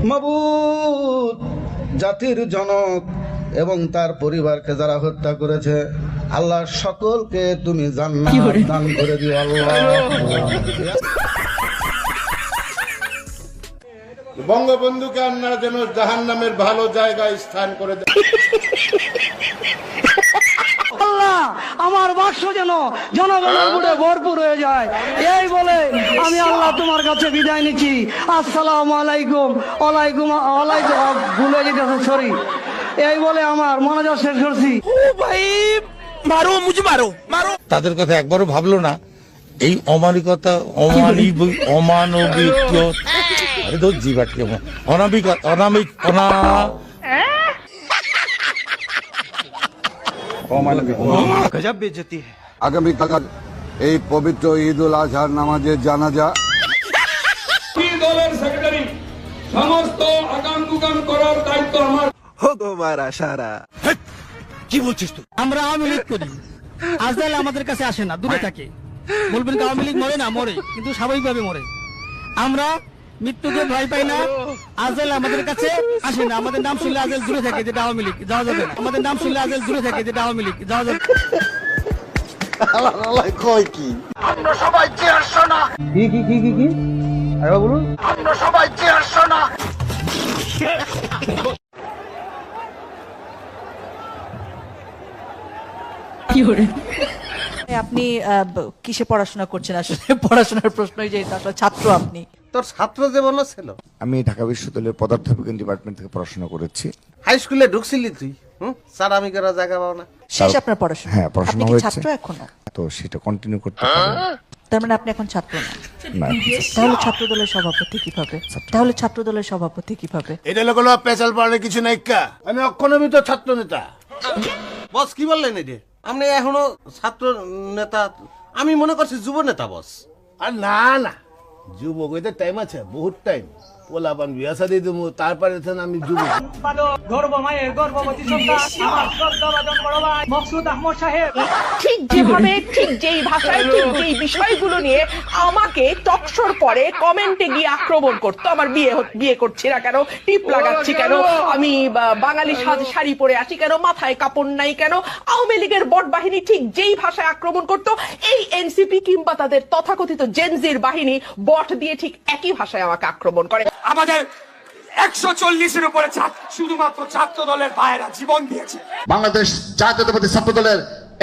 মাবুদ, জাতির জনক এবং তার পরিবারকে যারা হত্যা করেছে, আল্লাহ সকলকে তুমি জান্নাত দান করে দিও আল্লাহ। বঙ্গবন্ধুকে আপনারা যেন জাহান্নামের ভালো জায়গায় স্থান করে দেন। আল্লাহ, আমার বাক্স যেন জনগণের বুড়ে ভরপুর হয়ে যায়, এই বলে আমি আল্লাহ তোমার কাছে বিদায় নিচ্ছি। আসসালামু আলাইকুম। ওয়ালাইকুম ওয়ালাইকুম, ভুলে যেতেছে, সরি। এই বলে আমার মনোযোগ শেষ করছি। তাদের কথা একবারও ভাবলো না এই অমানবিকতা, অমানবিক, আরে তো জিবাটকে অনামিক অনামিক আগামীকাল এই পবিত্র ঈদ উল আজহার নামাজের জানাজা দলের সেক্রেটারি, সমস্ত আগাম গুগাম করার দায়িত্ব আমার। কি বলছিস তুই? আমরা আওয়ামী লীগ করি, আজকাল আমাদের কাছে আসে না, দূরে থাকে। বলবেন আওয়ামী লীগ মরে না, মরে, কিন্তু স্বাভাবিকভাবে মরে। আমরা মৃত্যুকে ভয় পাই না, আজকাল আমাদের কাছে আসে না। আমাদের নাম শুনলে আজকাল দূরে থাকে, যেটা আওয়ামী লীগ, যাওয়া যাবে না। আমাদের নাম শুনলে আজকাল দূরে থাকে, যেটা আওয়ামী লীগ, যাওয়া যাবে। আমরা সবাই চেয়ারশো না, কি কি কি কি কি আরে বলুন। আমরা সবাই চেয়ারশো না। আপনি কিসে পড়াশোনা করছেন? আসলে পড়াশোনার প্রশ্নই যে আসলে ছাত্র আপনি। তোর ছাত্র জীবনও ছিল। আমি ঢাকা বিশ্ববিদ্যালয়ের পদার্থবিজ্ঞান ডিপার্টমেন্ট থেকে পড়াশোনা করেছি। হাই স্কুলে ঢুকছিলি তুই? স্যার আমি করা জায়গা পাও না। শেষ আপনার পড়াশোনা? হ্যাঁ, পড়াশোনা আপনি কি হয়েছে। ছাত্র এখনো? তো সেটা কন্টিনিউ করতে পারি তার মানে আপনি এখন ছাত্র না? না। তাহলে ছাত্র দলের সভাপতি কিভাবে? তাহলে ছাত্র দলের সভাপতি কিভাবে? এটা লোকগুলো পেশাল পাড়ে কিছু নাই কা। আমি অক্ষণবি তো ছাত্র নেতা। বস কি বললেন এটা? আপনি এখনো ছাত্র নেতা? আমি মনে করছি যুব নেতা বস। আর না না, যুবক হইতে টাইম আছে, বহুত টাইম। পোলাপান বিয়া শাদী দেবো, তারপরে আমি যুবক। গর্ব মায়ের গর্ভবতী সন্তান আমার শ্রদ্ধাভাজন বড় ভাই মকসুদ আহমদ সাহেব। ঠিক যেভাবে, ঠিক যেই ভাষায়, ঠিক যেই বিষয়গুলো নিয়ে আমাকে টকশোর পরে কমেন্টে গিয়ে আক্রমণ করতো, আমার বিয়ে করছি না কেন, টিপ লাগাচ্ছি কেন, আমি বাঙালি শাড়ি পরে আছি কেন, মাথায় কাপড় নাই কেন, আওয়ামী লীগের বট বাহিনী ঠিক যেই ভাষায় আক্রমণ করতো, এই এনসিপি কিংবা তাদের তথাকথিত জেনজির বাহিনী বট দিয়ে ঠিক একই ভাষায় আমাকে আক্রমণ করে। আমাদের 140-এর উপরে শুধুমাত্র ছাত্র দলের ভাইয়েরা জীবন দিয়েছে। বাংলাদেশ জাতীয়তাবাদী ছাত্র দলের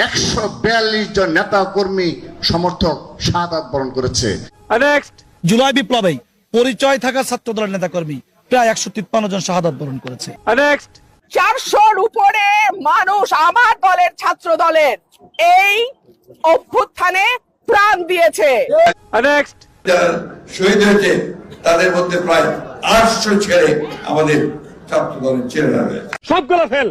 142 জন নেতা কর্মী সমর্থক শাহাদাত বরণ করেছে। জুলাই বিপ্লবে পরিচয় থাকা ছাত্র দলের নেতা কর্মী প্রায় 153 জন শাহাদাত বরণ করেছে। 400-র উপরে মানুষ আমার দলের, ছাত্র দলের এই অভ্যুত্থানে প্রাণ দিয়েছে। যারা শহীদ হয়েছে তাদের মধ্যে প্রায় 800 ছেলে আমাদের ছাত্র দলের ছেলেরা রয়েছে। সবগুলো ফেল।